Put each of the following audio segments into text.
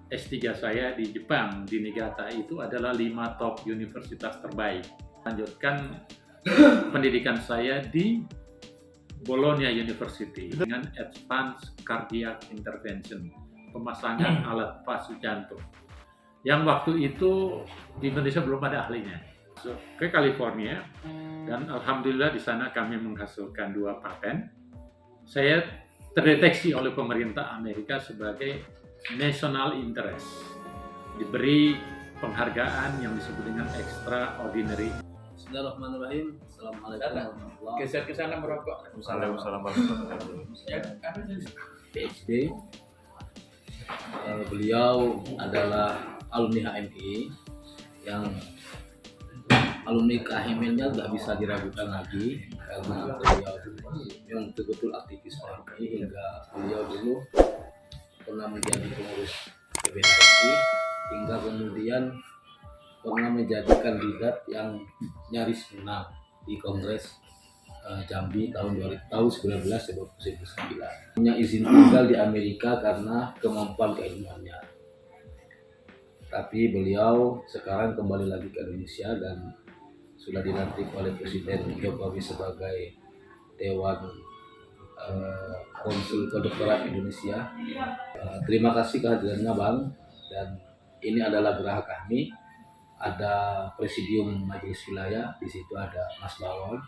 S3 saya di Jepang, di Niigata, itu adalah 5 top universitas terbaik. Lanjutkan pendidikan saya di Bologna University dengan Advanced Cardiac Intervention, pemasangan alat pasu jantung. Yang waktu itu di Indonesia belum ada ahlinya. Ke California, dan alhamdulillah di sana kami menghasilkan 2 paten. Saya terdeteksi oleh pemerintah Amerika sebagai national interest, diberi penghargaan yang disebut dengan extraordinary. Bismillahirrahmanirrahim. Assalamualaikum warahmatullahi Geser ke sana merokok. Waalaikumsalam warahmatullahi wabarakatuh. PhD. Beliau adalah alumni HMI yang alumni KHMI-nya nggak bisa diragukan lagi karena beliau yang betul-betul aktivis HMI, hingga beliau dulu pernah menjadi pengurus PBHMI, hingga kemudian pernah menjadi kandidat yang nyaris menang di Kongres Jambi tahun 1929. Punya izin tinggal di Amerika karena kemampuan keilmuannya. Tapi beliau sekarang kembali lagi ke Indonesia dan sudah dilantik oleh Presiden Jokowi sebagai Dewan Konsul Kedokteran Indonesia. Terima kasih kehadirannya Bang, dan ini adalah geraha kami. Ada presidium majelis wilayah, di situ ada Mas Bawon.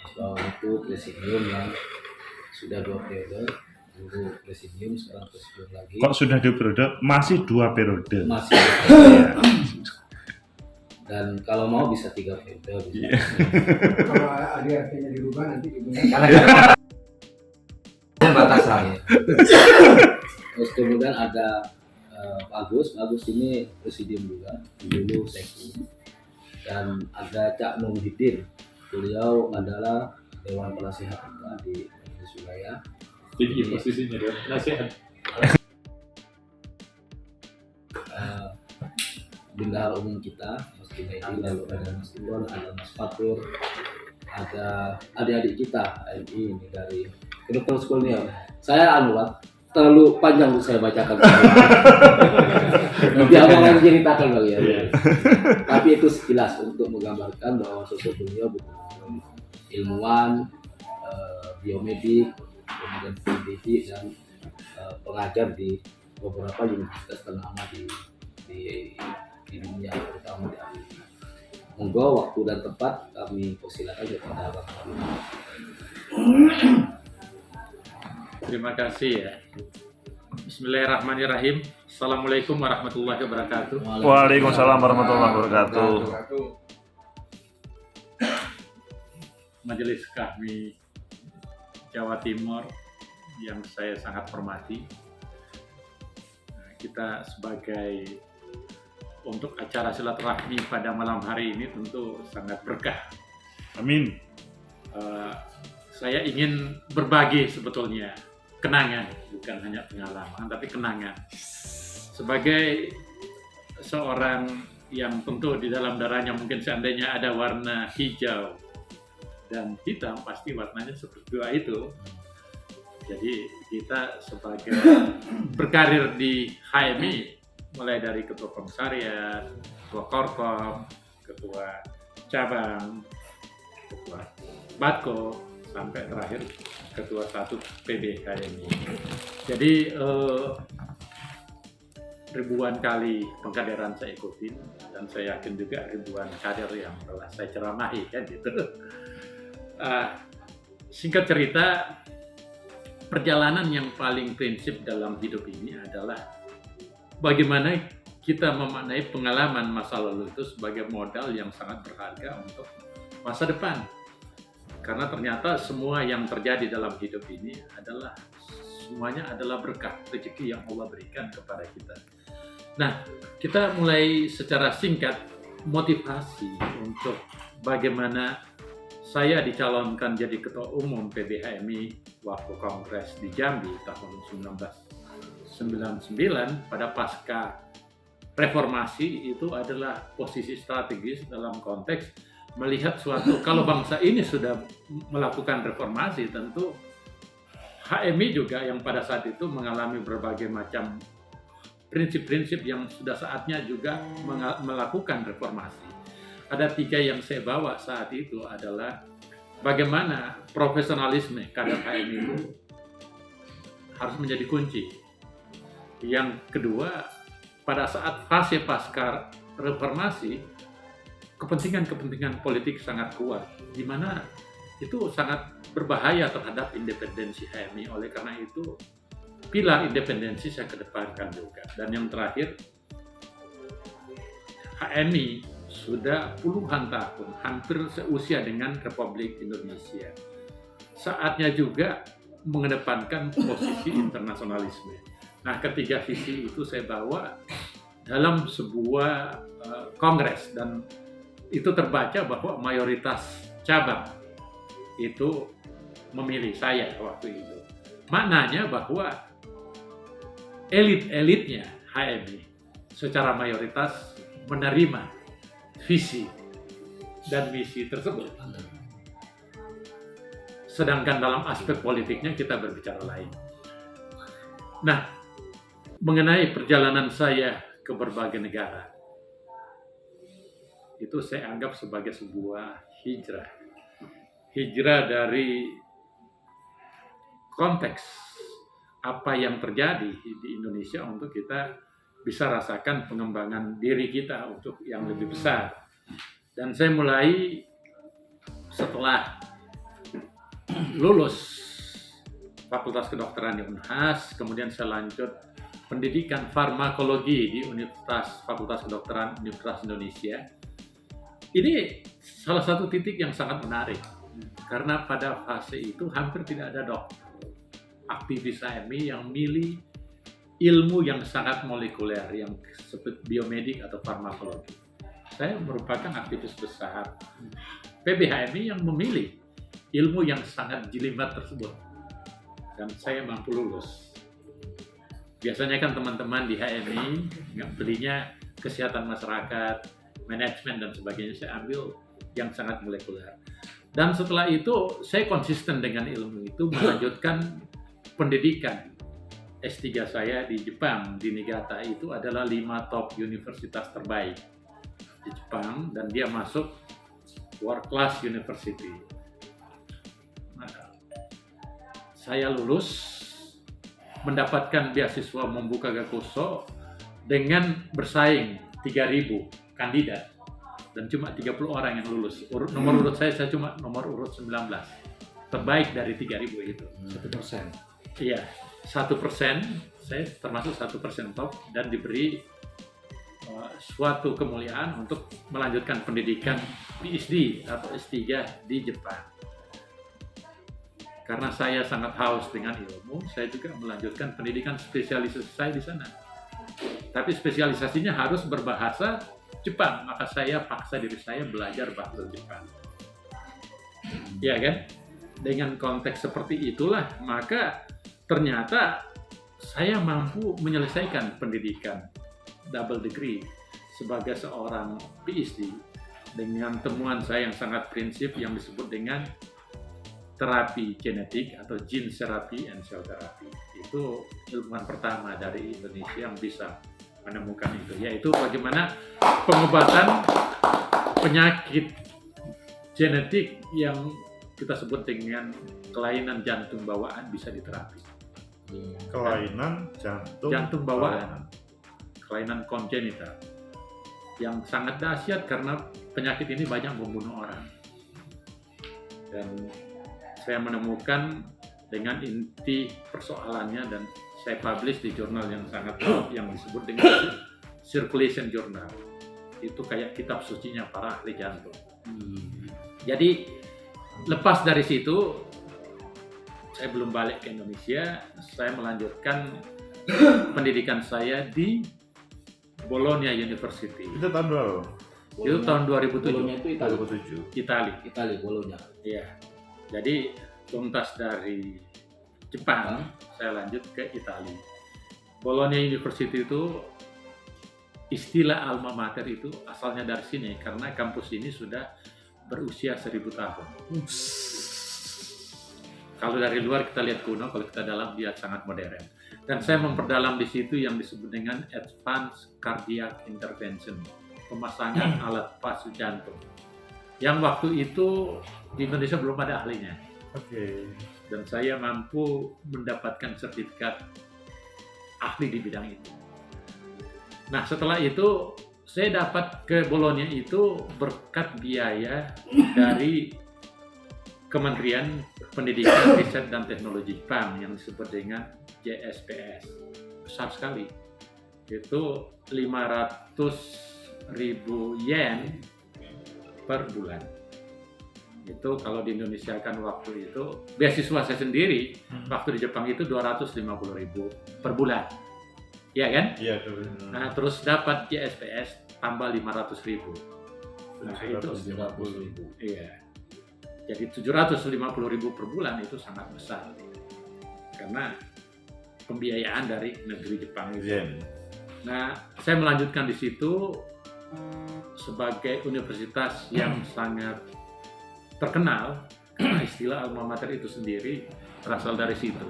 Mas Bawon itu presidium yang sudah 2 periode, dulu presidium, sekarang presidium lagi. Kok sudah 2 periode? Masih 2 periode. Masih 2 periode. Dan kalau mau bisa 3 periode. Bisa. Kalau ada artinya dirubah nanti digunakan. Batasan. Terus kemudian ada Agus ini presidium juga, dulu sekjen. Dan ada Cak Muhyiddin, beliau adalah Dewan Penasihat kita di majelis wilayah. Tinggi posisinya dia, nasihat. Bendahara umum kita, Mas Junaidi, lalu ada Mas Imron, ada Mas Fatur, ada adik-adik kita ini dari Kedokteran School-nya. Saya terlalu panjang untuk saya bacakan. Biar orang ceritakan kali ya. Tapi itu sekilas untuk menggambarkan bahwa sosok beliau betul-betul ilmuwan, biomedik, kemudian pendidik, dan pengajar di beberapa universitas ternama di dunia, terutama di Amerika. Monggo waktu dan tempat kami persilakan kepada Abang. Terima kasih ya. Bismillahirrahmanirrahim. Assalamualaikum warahmatullahi wabarakatuh. Waalaikumsalam warahmatullahi wabarakatuh. Majelis kami Jawa Timur yang saya sangat hormati. Kita sebagai untuk acara silaturahmi pada malam hari ini tentu sangat berkah. Amin. Saya ingin berbagi sebetulnya kenangan, bukan hanya pengalaman, tapi kenangan. Sebagai seorang yang tentu di dalam darahnya mungkin seandainya ada warna hijau dan hitam, pasti warnanya seperti dua itu. Jadi kita sebagai berkarir di HMI, mulai dari ketua komisariat, ketua korkom, ketua cabang, ketua batko, sampai terakhir ketua 1 PB HMI. Jadi ribuan kali pengkaderan saya ikutin, dan saya yakin juga ribuan kader yang telah saya ceramahi kan gitu. Singkat cerita, perjalanan yang paling prinsip dalam hidup ini adalah bagaimana kita memaknai pengalaman masa lalu itu sebagai modal yang sangat berharga untuk masa depan. Karena ternyata semua yang terjadi dalam hidup ini semuanya adalah berkah, rezeki yang Allah berikan kepada kita. Nah, kita mulai secara singkat motivasi untuk bagaimana saya dicalonkan jadi ketua umum PBHMI waktu kongres di Jambi tahun 1999 pada pasca reformasi. Itu adalah posisi strategis dalam konteks melihat suatu, kalau bangsa ini sudah melakukan reformasi, tentu HMI juga yang pada saat itu mengalami berbagai macam prinsip-prinsip yang sudah saatnya juga melakukan reformasi. Ada 3 yang saya bawa saat itu adalah bagaimana profesionalisme kader HMI itu harus menjadi kunci. Yang kedua, pada saat fase pasca reformasi, kepentingan-kepentingan politik sangat kuat, di mana itu sangat berbahaya terhadap independensi HMI. Oleh karena itu, pilar independensi saya kedepankan juga. Dan yang terakhir, HMI sudah puluhan tahun, hampir seusia dengan Republik Indonesia. Saatnya juga mengedepankan posisi internasionalisme. Nah, ketiga visi itu saya bawa dalam sebuah kongres, dan itu terbaca bahwa mayoritas cabang itu memilih saya waktu itu. Maknanya bahwa elit-elitnya HMI secara mayoritas menerima visi dan misi tersebut. Sedangkan dalam aspek politiknya kita berbicara lain. Nah, mengenai perjalanan saya ke berbagai negara, itu saya anggap sebagai sebuah hijrah. Hijrah dari konteks apa yang terjadi di Indonesia untuk kita bisa rasakan pengembangan diri kita untuk yang lebih besar. Dan saya mulai setelah lulus Fakultas Kedokteran di Unhas, kemudian saya lanjut pendidikan farmakologi di Fakultas Kedokteran Universitas Indonesia. Ini salah satu titik yang sangat menarik, karena pada fase itu hampir tidak ada dokter aktivis HMI yang milih ilmu yang sangat molekuler, yang seperti biomedik atau farmakologi. Saya merupakan aktivis besar PBHMI yang memilih ilmu yang sangat jelimet tersebut, dan saya mampu lulus. Biasanya kan teman-teman di HMI nggak belinya kesehatan masyarakat, manajemen dan sebagainya, saya ambil yang sangat molekuler. Dan setelah itu saya konsisten dengan ilmu itu, melanjutkan pendidikan. S3 saya di Jepang, di Niigata, itu adalah 5 top universitas terbaik di Jepang, dan dia masuk world class university. Saya lulus, mendapatkan beasiswa Mombuka Gakuso dengan bersaing 3.000 kandidat, dan cuma 30 orang yang lulus. Nomor urut saya cuma nomor urut 19, terbaik dari 3.000 itu. 1%. Iya, 1%, saya termasuk 1% top, dan diberi suatu kemuliaan untuk melanjutkan pendidikan PhD atau S3 di Jepang. Karena saya sangat haus dengan ilmu, saya juga melanjutkan pendidikan spesialisasi saya di sana. Tapi spesialisasinya harus berbahasa Jepang, maka saya paksa diri saya belajar bahasa Jepang. Ya kan? Dengan konteks seperti itulah, maka ternyata saya mampu menyelesaikan pendidikan double degree sebagai seorang PhD dengan temuan saya yang sangat prinsip yang disebut dengan terapi genetik atau gene therapy and cell therapy. Itu ilmuwan pertama dari Indonesia yang bisa menemukan itu, yaitu bagaimana pengobatan penyakit genetik yang kita sebut dengan kelainan jantung bawaan bisa diterapi. Kelainan Jantung bawaan, kelainan kongenital yang sangat dahsyat karena penyakit ini banyak membunuh orang. Dan saya menemukan dengan inti persoalannya, dan saya publish di jurnal yang sangat top yang disebut dengan Circulation Journal. Itu kayak kitab sucinya para ahli jantung. Jadi lepas dari situ, saya belum balik ke Indonesia. Saya melanjutkan pendidikan saya di Bologna University. Itu tahun berapa? Itu tahun 2007. Bologna itu Italia. 2007. Italia. Bologna. Iya. Jadi tuntas dari Jepang, saya lanjut ke Italia. Bologna University itu, istilah alma mater itu asalnya dari sini, karena kampus ini sudah berusia 1000 tahun. Kalau dari luar kita lihat kuno, kalau kita dalam dia sangat modern. Dan saya memperdalam di situ yang disebut dengan Advanced Cardiac Intervention, pemasangan alat pasu jantung. Yang waktu itu di Indonesia belum ada ahlinya. Oke. Dan saya mampu mendapatkan sertifikat ahli di bidang itu. Nah, setelah itu saya dapat ke Bologna itu berkat biaya dari Kementerian Pendidikan, Riset dan Teknologi Jepang yang disebut dengan JSPS. Besar sekali. Itu 500.000 yen per bulan. Itu kalau di Indonesia kan waktu itu beasiswa saya sendiri waktu di Jepang itu 250.000 per bulan. Iya kan? Iya, betul. Nah, terus dapat JSPS tambah 500.000. Nah, itu 700.000. iya. Jadi 750.000 per bulan itu sangat besar. Karena pembiayaan dari negeri Jepang itu. Yen. Nah, saya melanjutkan di situ sebagai universitas yang sangat terkenal karena istilah alma mater itu sendiri berasal dari situ.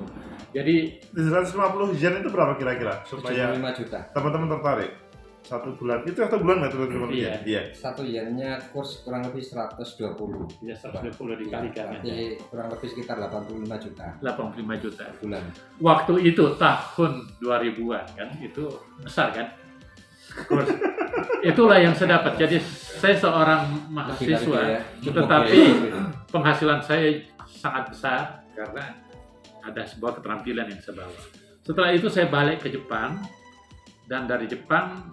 Jadi 150 yen itu berapa kira-kira? Supaya 75 juta. teman-teman tertarik. 1 bulan. Itu 1 bulan nggak teman-teman? Iya. Iya. Satu yennya kurs kurang lebih 120. ya 120 dikalikan aja. Berarti kurang lebih sekitar 85 juta 85 juta. bulan. Waktu itu tahun 2000-an kan, itu besar kan? Kurs. Itulah yang saya dapat. Jadi saya seorang mahasiswa, ya. tetapi penghasilan saya sangat besar karena ada sebuah keterampilan yang saya bawa. Setelah itu saya balik ke Jepang dan dari Jepang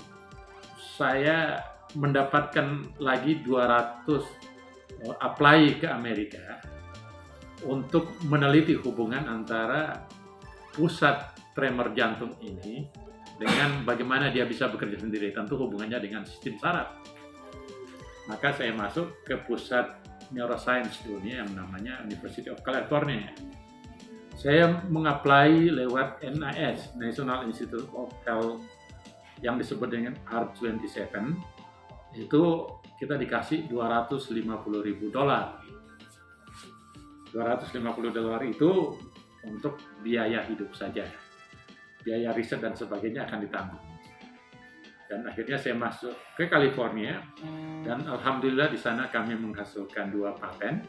saya mendapatkan lagi 200 apply ke Amerika untuk meneliti hubungan antara pusat tremor jantung ini dengan bagaimana dia bisa bekerja sendiri, tentu hubungannya dengan sistem saraf. Maka saya masuk ke pusat neuroscience dunia yang namanya University of California. Saya mengapply lewat NIH, National Institute of Health, yang disebut dengan R27. Itu kita dikasih $250.000. $250 itu untuk biaya hidup saja. Biaya riset dan sebagainya akan ditanggung. Dan akhirnya saya masuk ke California dan alhamdulillah di sana kami menghasilkan 2 paten.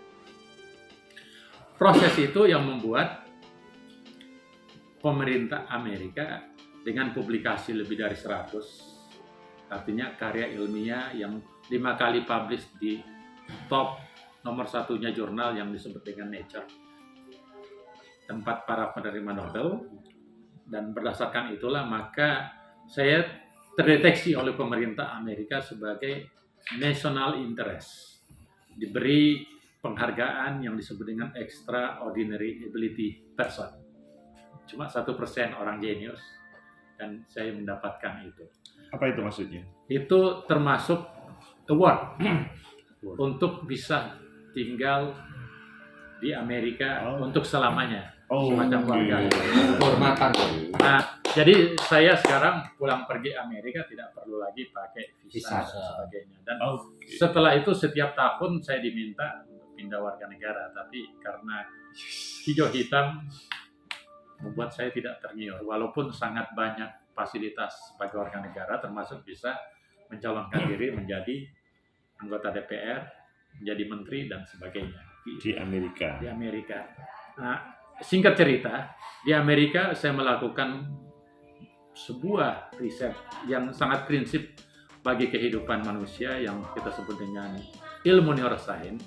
Proses itu yang membuat pemerintah Amerika dengan publikasi lebih dari 100, artinya karya ilmiah yang 5 kali publish di top nomor 1-nya jurnal yang disebut dengan Nature, tempat para penerima Nobel. Dan berdasarkan itulah maka saya terdeteksi oleh pemerintah Amerika sebagai national interest, diberi penghargaan yang disebut dengan extraordinary ability person. Cuma 1% orang jenius dan saya mendapatkan itu. Apa itu maksudnya? Itu termasuk award untuk bisa tinggal di Amerika untuk selamanya, semacam warga. Kehormatan. Nah, jadi saya sekarang pulang pergi Amerika tidak perlu lagi pakai visa dan sebagainya. Dan setelah itu setiap tahun saya diminta untuk pindah warga negara, tapi karena hijau hitam membuat saya tidak tergiur. Walaupun sangat banyak fasilitas sebagai warga negara, termasuk bisa mencalonkan diri menjadi anggota DPR, menjadi menteri dan sebagainya Di Amerika. di Amerika. Nah, singkat cerita, di Amerika saya melakukan sebuah riset yang sangat prinsip bagi kehidupan manusia yang kita sebut dengan ilmu neuroscience.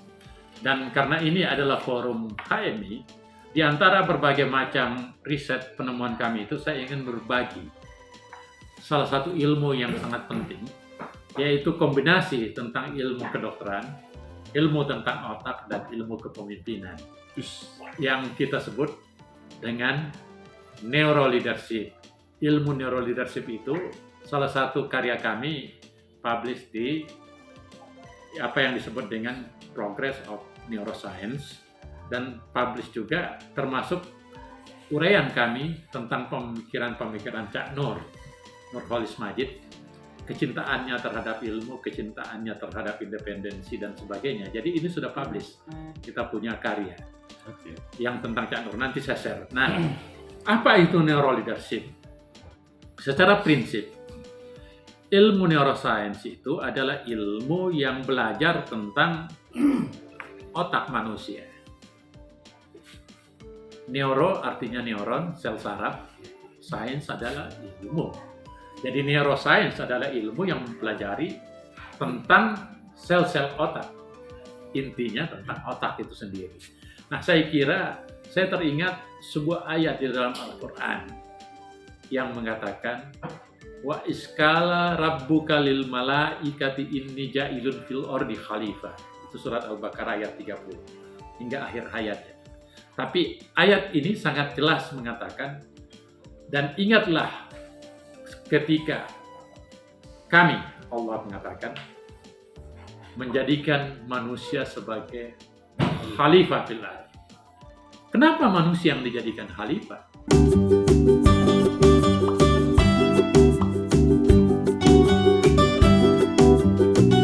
Dan karena ini adalah forum HMI, di antara berbagai macam riset penemuan kami itu saya ingin berbagi salah satu ilmu yang sangat penting, yaitu kombinasi tentang ilmu kedokteran, ilmu tentang otak, dan ilmu kepemimpinan yang kita sebut dengan neuroleadership. Ilmu neuroleadership itu salah satu karya kami publish di apa yang disebut dengan Progress of Neuroscience, dan publish juga termasuk uraian kami tentang pemikiran-pemikiran Cak Nurholis Majid, kecintaannya terhadap ilmu, kecintaannya terhadap independensi dan sebagainya. Jadi ini sudah publish. Kita punya karya yang tentang Cak Nur, nanti saya share. Nah, Apa itu neuroleadership? Secara prinsip, ilmu neuroscience itu adalah ilmu yang belajar tentang otak manusia. Neuro artinya neuron, sel saraf. Science adalah ilmu. Jadi neuroscience adalah ilmu yang mempelajari tentang sel-sel otak. Intinya tentang otak itu sendiri. Nah, saya teringat sebuah ayat di dalam Al-Quran yang mengatakan wa iskala rabbuka lil malaikati inni ja'ilun fil ardi khalifah. Itu surat Al-Baqarah ayat 30 hingga akhir ayatnya. Tapi ayat ini sangat jelas mengatakan, dan ingatlah ketika kami, Allah mengatakan, menjadikan manusia sebagai khalifah fil ardh. Kenapa manusia yang dijadikan khalifah?